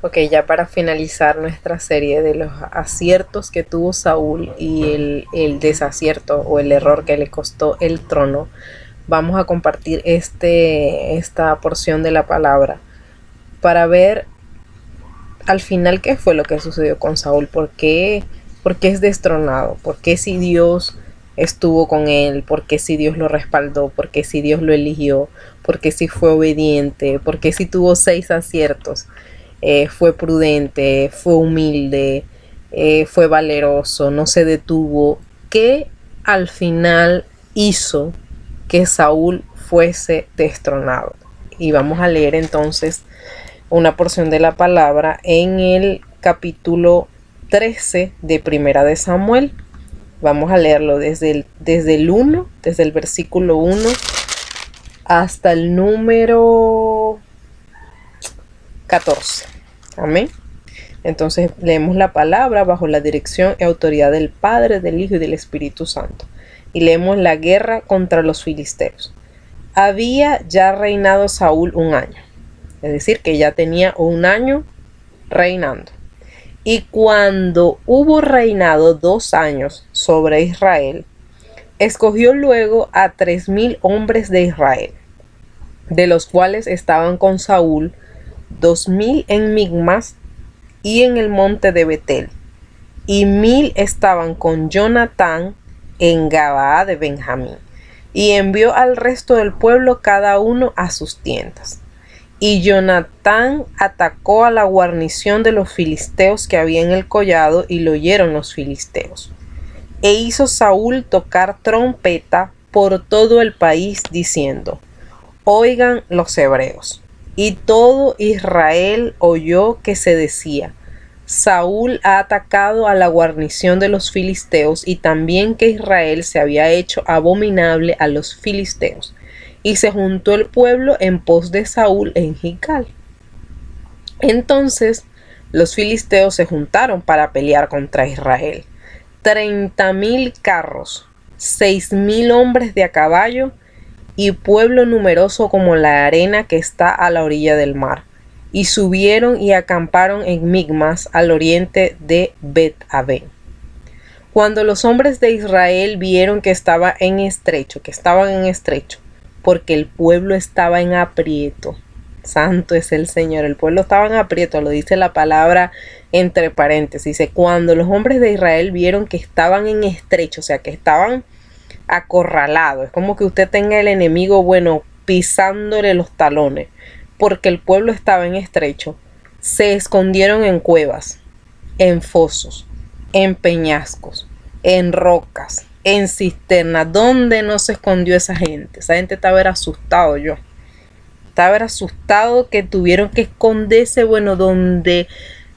Ok, ya para finalizar nuestra serie de los aciertos que tuvo Saúl y el desacierto o el error que le costó el trono, vamos a compartir esta porción de la palabra para ver al final qué fue lo que sucedió con Saúl, por qué es destronado, por qué si Dios estuvo con él, por qué si Dios lo respaldó, por qué si Dios lo eligió, por qué si fue obediente, por qué si tuvo 6 aciertos. Fue prudente, fue humilde, fue valeroso, no se detuvo, que al final hizo que Saúl fuese destronado. Y vamos a leer entonces una porción de la palabra en el capítulo 13 de Primera de Samuel. Vamos a leerlo desde el versículo 1 hasta el número 14. Amén. Entonces leemos la palabra bajo la dirección y autoridad del Padre, del Hijo y del Espíritu Santo. Y leemos la guerra contra los filisteos. Había ya reinado Saúl 1 año. Es decir, que ya tenía 1 año reinando. Y cuando hubo reinado 2 años sobre Israel, escogió luego a 3000 hombres de Israel, de los cuales estaban con Saúl 2000 en Migmas y en el monte de Betel, y 1000 estaban con Jonatán en Gabaa de Benjamín, y envió al resto del pueblo cada uno a sus tiendas. Y Jonatán atacó a la guarnición de los filisteos que había en el collado, y lo oyeron los filisteos. E hizo Saúl tocar trompeta por todo el país, diciendo: oigan los hebreos. Y todo Israel oyó que se decía: Saúl ha atacado a la guarnición de los filisteos, y también que Israel se había hecho abominable a los filisteos. Y se juntó el pueblo en pos de Saúl en Gilgal. Entonces los filisteos se juntaron para pelear contra Israel. 30,000 carros, 6,000 hombres de a caballo, y pueblo numeroso como la arena que está a la orilla del mar. Y subieron y acamparon en Migmas, al oriente de Bet-Aven. Cuando los hombres de Israel vieron que estaban en estrecho, porque el pueblo estaba en aprieto. Santo es el Señor. El pueblo estaba en aprieto, lo dice la palabra entre paréntesis. Dice: cuando los hombres de Israel vieron que estaban en estrecho, o sea, que estaban acorralados. Es como que usted tenga el enemigo, pisándole los talones, porque el pueblo estaba en estrecho. Se escondieron en cuevas, en fosos, en peñascos, en rocas, en cisternas. ¿Dónde no se escondió esa gente? Esa gente estaba asustado. Estaba asustado, que tuvieron que esconderse, donde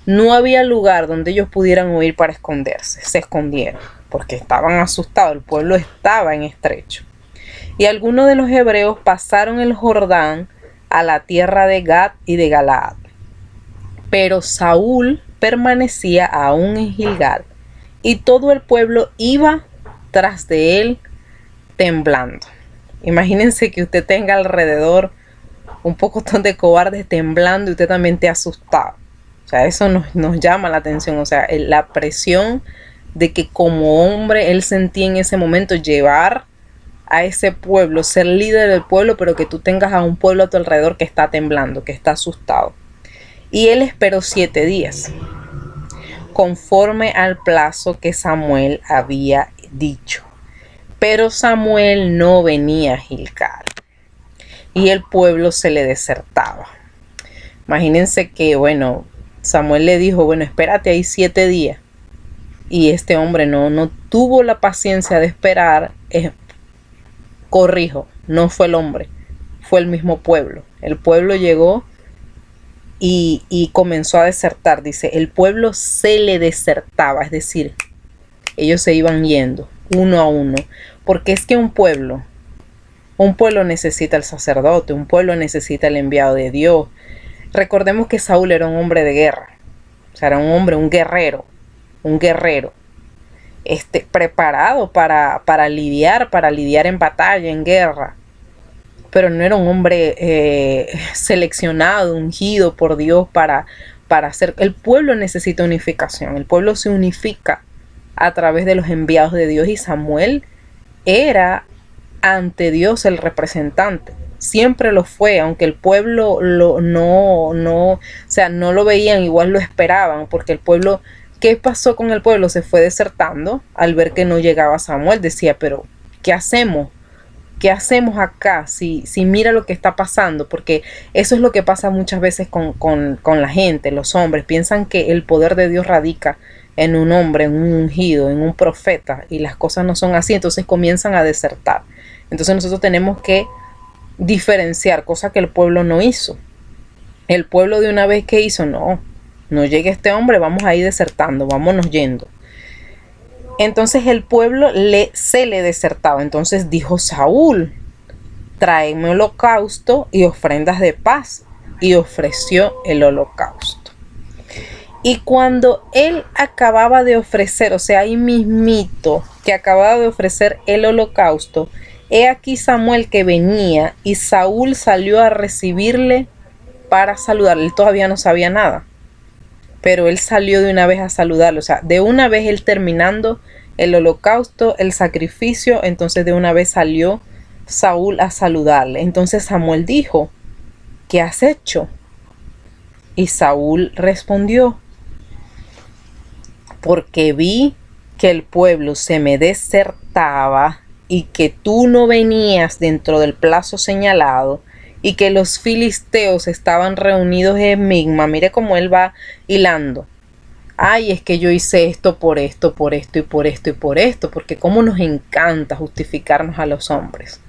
no había lugar donde ellos pudieran huir para esconderse. Se escondieron porque estaban asustados. El pueblo estaba en estrecho. Y algunos de los hebreos pasaron el Jordán a la tierra de Gad y de Galaad. Pero Saúl permanecía aún en Gilgal, y todo el pueblo iba tras de él temblando. Imagínense que usted tenga alrededor un pocotón de cobardes temblando y usted también esté asustado. O sea, eso nos llama la atención. O sea, la presión de que como hombre él sentía en ese momento llevar a ese pueblo, ser líder del pueblo, pero que tú tengas a un pueblo a tu alrededor que está temblando, que está asustado. Y él esperó 7 días, conforme al plazo que Samuel había dicho. Pero Samuel no venía a Gilgal, y el pueblo se le desertaba. Imagínense que, Samuel le dijo: espérate ahí 7 días. Y este hombre no tuvo la paciencia de esperar. Corrijo, no fue el hombre, fue el mismo pueblo. El pueblo llegó y comenzó a desertar. Dice, el pueblo se le desertaba, es decir, ellos se iban yendo uno a uno. Porque es que un pueblo necesita el sacerdote, un pueblo necesita el enviado de Dios. Recordemos que Saúl era un hombre de guerra, o sea, era un guerrero, preparado para lidiar en batalla, en guerra. Pero no era un hombre seleccionado, ungido por Dios para para hacer. El pueblo necesita unificación. El pueblo se unifica a través de los enviados de Dios, y Samuel era ante Dios el representante. Siempre lo fue, aunque el pueblo no lo veían, igual lo esperaban, porque el pueblo, ¿qué pasó con el pueblo? Se fue desertando al ver que no llegaba Samuel. Decía, pero ¿qué hacemos? ¿Qué hacemos acá? Si mira lo que está pasando, porque eso es lo que pasa muchas veces con la gente, los hombres. Piensan que el poder de Dios radica en un hombre, en un ungido, en un profeta, y las cosas no son así, entonces comienzan a desertar. Entonces nosotros tenemos que diferenciar, cosa que el pueblo no hizo. El pueblo de una vez que hizo, no llegue este hombre, vamos a ir desertando, vámonos yendo. Entonces el pueblo se le desertaba. Entonces dijo Saúl, tráeme holocausto y ofrendas de paz. Y ofreció el holocausto. Y cuando él acababa de ofrecer, o sea, ahí mismito que acababa de ofrecer el holocausto, he aquí Samuel que venía, y Saúl salió a recibirle para saludarle. Él todavía no sabía nada, pero él salió de una vez a saludarlo. O sea, de una vez él terminando el holocausto, el sacrificio, entonces de una vez salió Saúl a saludarle. Entonces Samuel dijo, ¿qué has hecho? Y Saúl respondió, porque vi que el pueblo se me desertaba y que tú no venías dentro del plazo señalado, y que los filisteos estaban reunidos en Migma. Mire cómo él va hilando. Ay, es que yo hice esto por esto, por esto y por esto y por esto, porque cómo nos encanta justificarnos a los hombres.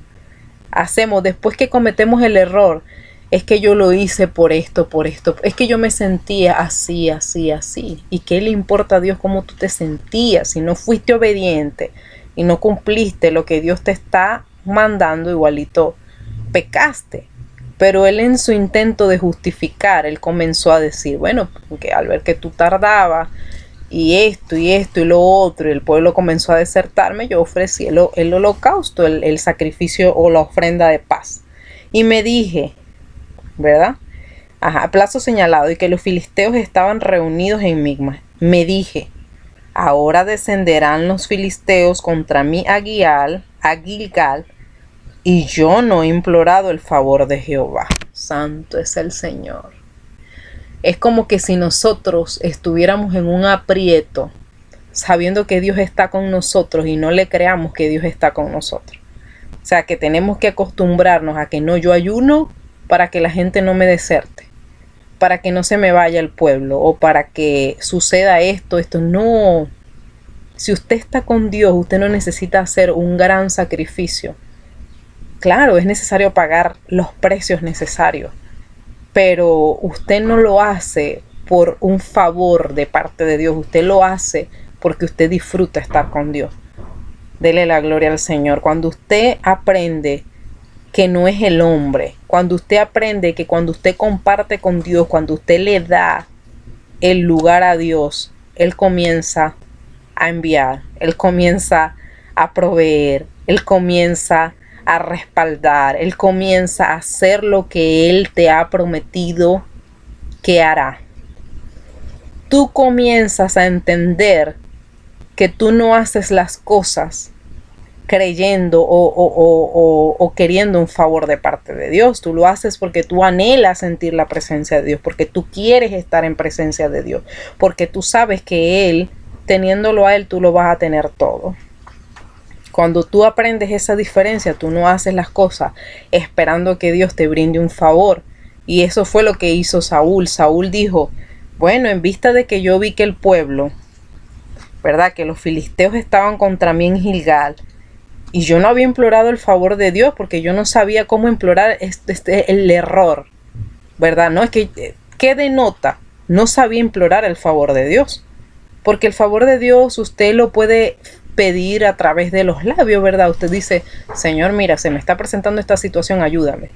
Hacemos, después que cometemos el error, es que yo lo hice por esto, es que yo me sentía así, así, así. ¿Y qué le importa a Dios cómo tú te sentías? Si no fuiste obediente y no cumpliste lo que Dios te está mandando, igualito pecaste. Pero él, en su intento de justificar, él comenzó a decir, bueno, que al ver que tú tardabas y esto y lo otro, y el pueblo comenzó a desertarme, yo ofrecí el holocausto, el sacrificio o la ofrenda de paz. Y me dije, ¿verdad? Plazo señalado, y que los filisteos estaban reunidos en Migma. Me dije, ahora descenderán los filisteos contra mí a Gilgal, y yo no he implorado el favor de Jehová. Santo es el Señor. Es como que si nosotros estuviéramos en un aprieto, sabiendo que Dios está con nosotros, y no le creamos que Dios está con nosotros. O sea, que tenemos que acostumbrarnos a que no, yo ayuno para que la gente no me deserte, para que no se me vaya el pueblo, o para que suceda esto. No. Si usted está con Dios, usted no necesita hacer un gran sacrificio. Claro, es necesario pagar los precios necesarios, pero usted no lo hace por un favor de parte de Dios. Usted lo hace porque usted disfruta estar con Dios. Dele la gloria al Señor. Cuando usted aprende que no es el hombre, cuando usted aprende que cuando usted comparte con Dios, cuando usted le da el lugar a Dios, Él comienza a enviar, Él comienza a proveer, Él comienza a respaldar, Él comienza a hacer lo que Él te ha prometido que hará. Tú comienzas a entender que tú no haces las cosas creyendo o queriendo un favor de parte de Dios. Tú lo haces porque tú anhelas sentir la presencia de Dios, porque tú quieres estar en presencia de Dios, porque tú sabes que Él, teniéndolo a Él, tú lo vas a tener todo. Cuando tú aprendes esa diferencia, tú no haces las cosas esperando que Dios te brinde un favor. Y eso fue lo que hizo Saúl. Saúl dijo, bueno, en vista de que yo vi que el pueblo, ¿verdad?, que los filisteos estaban contra mí en Gilgal, y yo no había implorado el favor de Dios porque yo no sabía cómo implorar el error, ¿verdad? No, es que, ¿qué denota? No sabía implorar el favor de Dios. Porque el favor de Dios usted lo puede pedir a través de los labios, ¿verdad? Usted dice, Señor, mira, se me está presentando esta situación, ayúdame.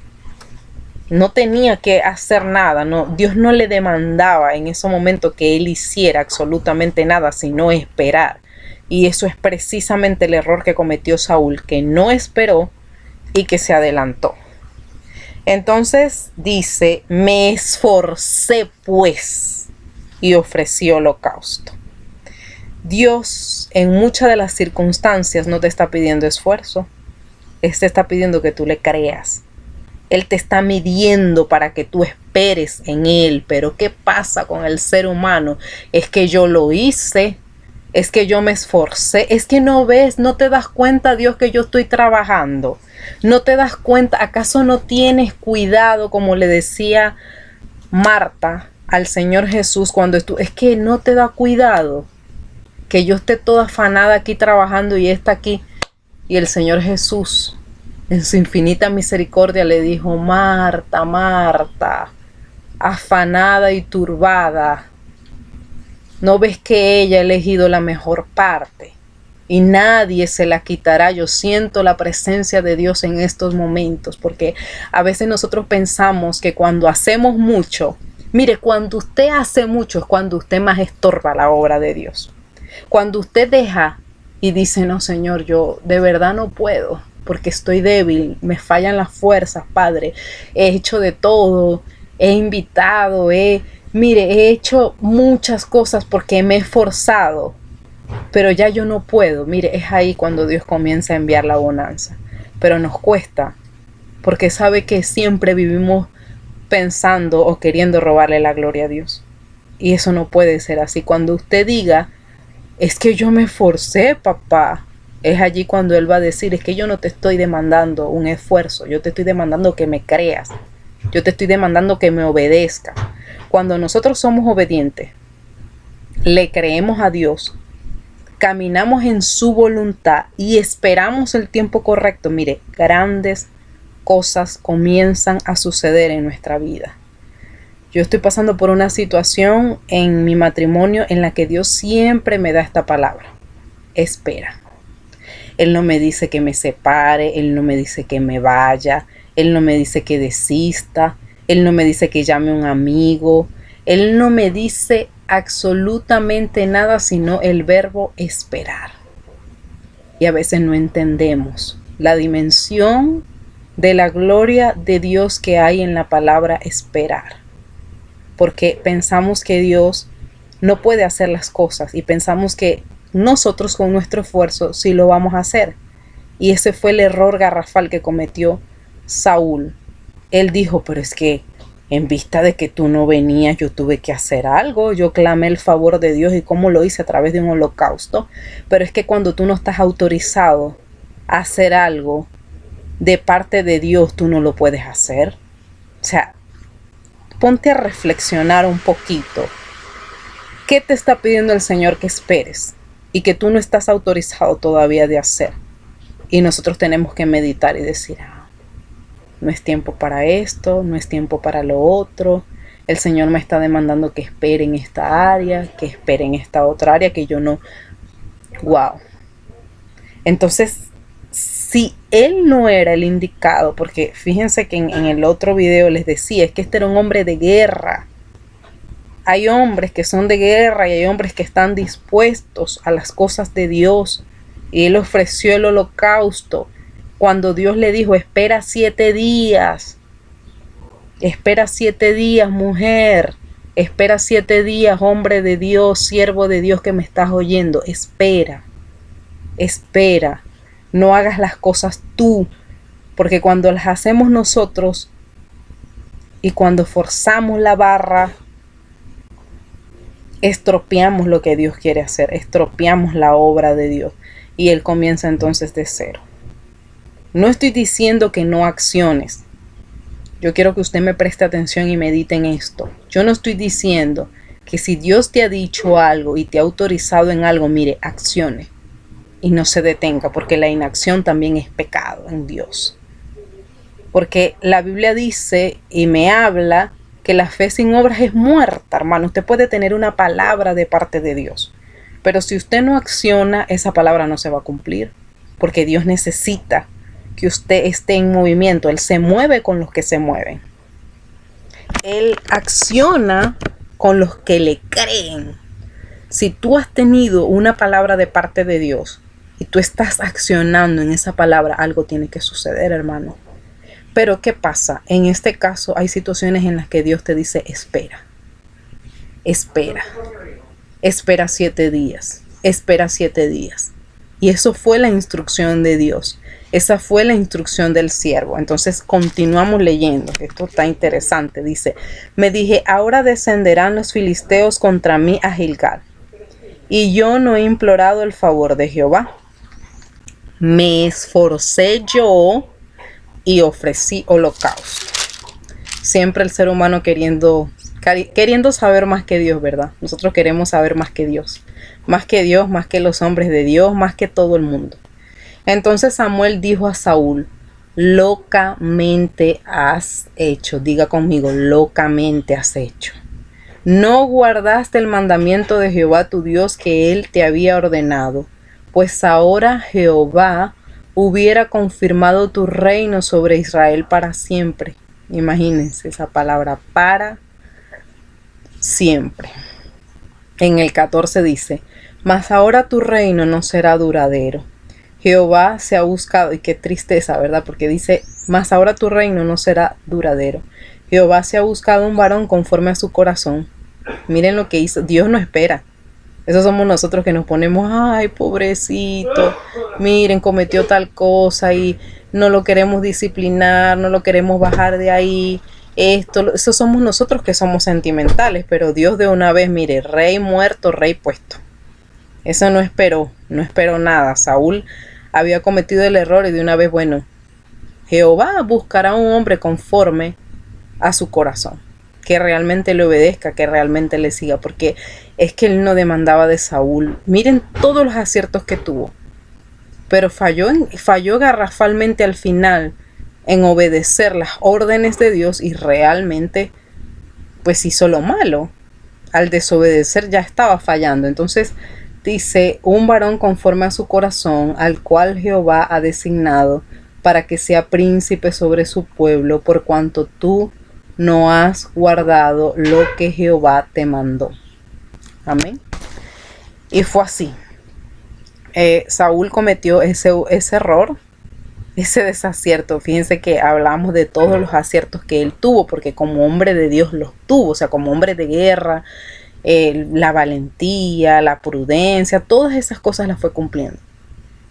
No tenía que hacer nada, no, Dios no le demandaba en ese momento que él hiciera absolutamente nada, sino esperar. Y eso es precisamente el error que cometió Saúl, que no esperó y que se adelantó. Entonces dice, me esforcé pues. y ofrecí holocausto. Dios en muchas de las circunstancias no te está pidiendo esfuerzo. Él te está pidiendo que tú le creas. Él te está midiendo para que tú esperes en Él. Pero ¿qué pasa con el ser humano? Es que yo lo hice. Es que yo me esforcé. Es que no ves, no te das cuenta, Dios, que yo estoy trabajando. No te das cuenta. ¿Acaso no tienes cuidado, como le decía Marta al Señor Jesús cuando estuvo? Es que no te da cuidado que yo esté toda afanada aquí trabajando y está aquí. Y el Señor Jesús, en su infinita misericordia, le dijo: Marta, Marta, afanada y turbada, ¿no ves que ella ha elegido la mejor parte? Y nadie se la quitará. Yo siento la presencia de Dios en estos momentos, porque a veces nosotros pensamos que cuando hacemos mucho, mire, cuando usted hace mucho es cuando usted más estorba la obra de Dios. Cuando usted deja y dice: no, Señor, yo de verdad no puedo, porque estoy débil, me fallan las fuerzas, Padre, he hecho de todo, he invitado, he hecho muchas cosas porque me he esforzado, pero ya yo no puedo. Mire, es ahí cuando Dios comienza a enviar la bonanza. Pero nos cuesta, porque sabe que siempre vivimos pensando o queriendo robarle la gloria a Dios. Y eso no puede ser así. Cuando usted diga: es que yo me esforcé, papá, es allí cuando Él va a decir: es que yo no te estoy demandando un esfuerzo, yo te estoy demandando que me creas, yo te estoy demandando que me obedezcas. Cuando nosotros somos obedientes, le creemos a Dios, caminamos en su voluntad y esperamos el tiempo correcto, mire, grandes cosas comienzan a suceder en nuestra vida. Yo estoy pasando por una situación en mi matrimonio en la que Dios siempre me da esta palabra: espera. Él no me dice que me separe, Él no me dice que me vaya, Él no me dice que desista, Él no me dice que llame a un amigo, Él no me dice absolutamente nada sino el verbo esperar. Y a veces no entendemos la dimensión de la gloria de Dios que hay en la palabra esperar, porque pensamos que Dios no puede hacer las cosas y pensamos que nosotros con nuestro esfuerzo sí lo vamos a hacer. Y ese fue el error garrafal que cometió Saúl. Él dijo: pero es que en vista de que tú no venías, yo tuve que hacer algo. Yo clamé el favor de Dios. ¿Y cómo lo hice? A través de un holocausto. Pero es que cuando tú no estás autorizado a hacer algo de parte de Dios, tú no lo puedes hacer. O sea, ponte a reflexionar un poquito. ¿Qué te está pidiendo el Señor que esperes y que tú no estás autorizado todavía de hacer? Y nosotros tenemos que meditar y decir: no es tiempo para esto, no es tiempo para lo otro. El Señor me está demandando que espere en esta área, que espere en esta otra área que yo no. Wow. Entonces, si Él no era el indicado, porque fíjense que en el otro video les decía, es que este era un hombre de guerra. Hay hombres que son de guerra y hay hombres que están dispuestos a las cosas de Dios. Y Él ofreció el holocausto cuando Dios le dijo: espera 7 días. Espera 7 días, mujer. Espera 7 días, hombre de Dios, siervo de Dios que me estás oyendo. Espera. Espera. No hagas las cosas tú. Porque cuando las hacemos nosotros y cuando forzamos la barra, estropeamos lo que Dios quiere hacer, estropeamos la obra de Dios y Él comienza entonces de cero. No estoy diciendo que no acciones. Yo quiero que usted me preste atención y medite en esto. Yo no estoy diciendo que si Dios te ha dicho algo y te ha autorizado en algo, mire, accione y no se detenga, porque la inacción también es pecado en Dios. Porque la Biblia dice y me habla que la fe sin obras es muerta, hermano. Usted puede tener una palabra de parte de Dios, pero si usted no acciona, esa palabra no se va a cumplir, porque Dios necesita que usted esté en movimiento. Él se mueve con los que se mueven. Él acciona con los que le creen. Si tú has tenido una palabra de parte de Dios y tú estás accionando en esa palabra, algo tiene que suceder, hermano. Pero ¿qué pasa? En este caso hay situaciones en las que Dios te dice: espera. espera. Espera 7 días. Espera 7 días. Y eso fue la instrucción de Dios. Esa fue la instrucción del siervo. Entonces continuamos leyendo. Esto está interesante. Dice, me dije, ahora descenderán los filisteos contra mí a Gilgal. Y yo no he implorado el favor de Jehová. Me esforcé yo y ofrecí holocausto. Siempre el ser humano queriendo saber más que Dios, ¿verdad? Nosotros queremos saber más que Dios. Más que Dios, más que los hombres de Dios, más que todo el mundo. Entonces Samuel dijo a Saúl, locamente has hecho. Diga conmigo, locamente has hecho. No guardaste el mandamiento de Jehová tu Dios que él te había ordenado, pues ahora Jehová hubiera confirmado tu reino sobre Israel para siempre. Imagínense esa palabra, para siempre. En el 14 dice, mas ahora tu reino no será duradero. Jehová se ha buscado, y qué tristeza, ¿verdad? Porque dice, mas ahora tu reino no será duradero. Jehová se ha buscado un varón conforme a su corazón. Miren lo que hizo. Dios no espera. Esos somos nosotros que nos ponemos, ay, pobrecito, miren, cometió tal cosa y no lo queremos disciplinar, no lo queremos bajar de ahí. Eso somos nosotros que somos sentimentales, pero Dios de una vez, mire, rey muerto, rey puesto. Eso no esperó nada. Saúl había cometido el error y de una vez, bueno, Jehová buscará un hombre conforme a su corazón, que realmente le obedezca, que realmente le siga, porque es que él no demandaba de Saúl. Miren todos los aciertos que tuvo, pero falló garrafalmente al final en obedecer las órdenes de Dios y realmente pues hizo lo malo. Al desobedecer ya estaba fallando. Entonces dice, un varón conforme a su corazón, al cual Jehová ha designado para que sea príncipe sobre su pueblo, por cuanto tú no has guardado lo que Jehová te mandó. Amén. Y fue así. Saúl cometió ese error, ese desacierto. Fíjense que hablamos de todos los aciertos que él tuvo, porque como hombre de Dios los tuvo, o sea, como hombre de guerra, la valentía, la prudencia, todas esas cosas las fue cumpliendo.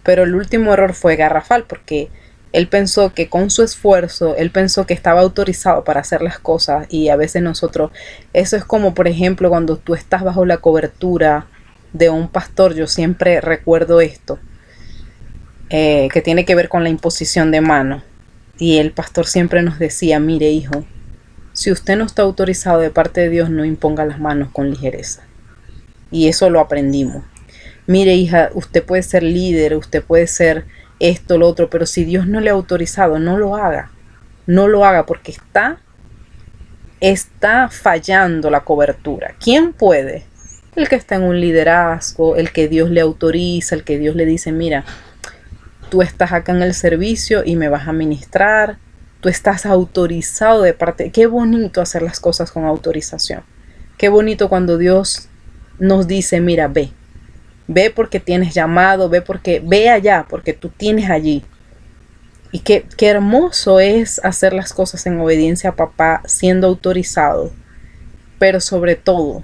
Pero el último error fue garrafal, porque él pensó que con su esfuerzo, él pensó que estaba autorizado para hacer las cosas, y a veces nosotros, eso es como por ejemplo cuando tú estás bajo la cobertura de un pastor. Yo siempre recuerdo esto, que tiene que ver con la imposición de mano, y el pastor siempre nos decía, mire hijo, si usted no está autorizado de parte de Dios, no imponga las manos con ligereza. Y eso lo aprendimos. Mire hija, usted puede ser líder, usted puede ser esto, lo otro, pero si Dios no le ha autorizado, no lo haga. No lo haga porque está fallando la cobertura. ¿Quién puede? El que está en un liderazgo, el que Dios le autoriza, el que Dios le dice, mira, tú estás acá en el servicio y me vas a ministrar, tú estás autorizado de parte. Qué bonito hacer las cosas con autorización. Qué bonito cuando Dios nos dice, mira, ve porque tienes llamado, ve allá porque tú tienes allí. Y qué hermoso es hacer las cosas en obediencia a papá, siendo autorizado, pero sobre todo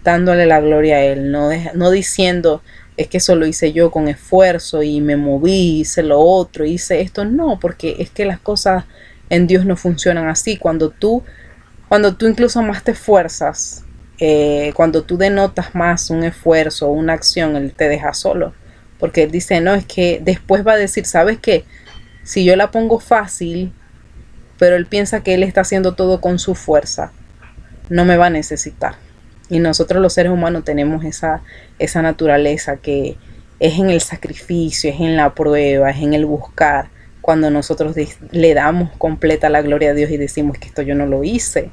dándole la gloria a él, no diciendo, es que eso lo hice yo con esfuerzo y me moví, hice lo otro, hice esto. No, porque es que las cosas en Dios no funcionan así. Cuando tú incluso más te esfuerzas, cuando tú denotas más un esfuerzo, una acción, Él te deja solo. Porque Él dice, no, es que después va a decir, ¿sabes qué? Si yo la pongo fácil, pero Él piensa que Él está haciendo todo con su fuerza, no me va a necesitar. Y nosotros los seres humanos tenemos esa naturaleza que es en el sacrificio, es en la prueba, es en el buscar. Cuando nosotros le damos completa la gloria a Dios y decimos que esto yo no lo hice.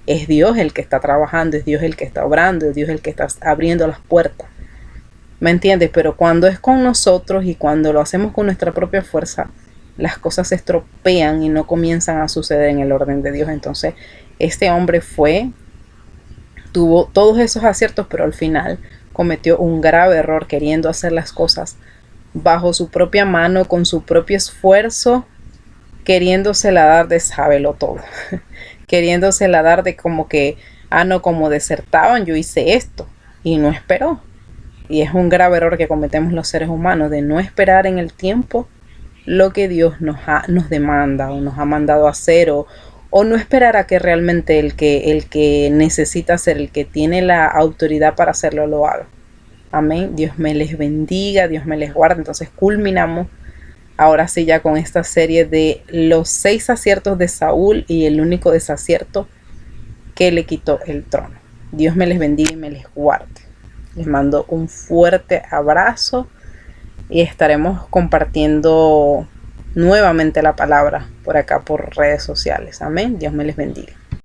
Es Dios el que está trabajando, es Dios el que está obrando, es Dios el que está abriendo las puertas. ¿Me entiendes? Pero cuando es con nosotros y cuando lo hacemos con nuestra propia fuerza, las cosas se estropean y no comienzan a suceder en el orden de Dios. Entonces, este hombre tuvo todos esos aciertos, pero al final cometió un grave error queriendo hacer las cosas bajo su propia mano, con su propio esfuerzo, queriéndosela dar de sábelo todo, queriéndosela dar de como que, Ah, no, como desertaban, yo hice esto y no esperó. Y es un grave error que cometemos los seres humanos de no esperar en el tiempo lo que Dios nos demanda o nos ha mandado a hacer o no esperar a que realmente el que necesita hacer, el que tiene la autoridad para hacerlo, lo haga. Amén. Dios me les bendiga, Dios me les guarde. Entonces culminamos ahora sí ya con esta serie de los 6 aciertos de Saúl y el único desacierto que le quitó el trono. Dios me les bendiga y me les guarde. Les mando un fuerte abrazo y estaremos compartiendo nuevamente la palabra por acá por redes sociales. Amén. Dios me les bendiga.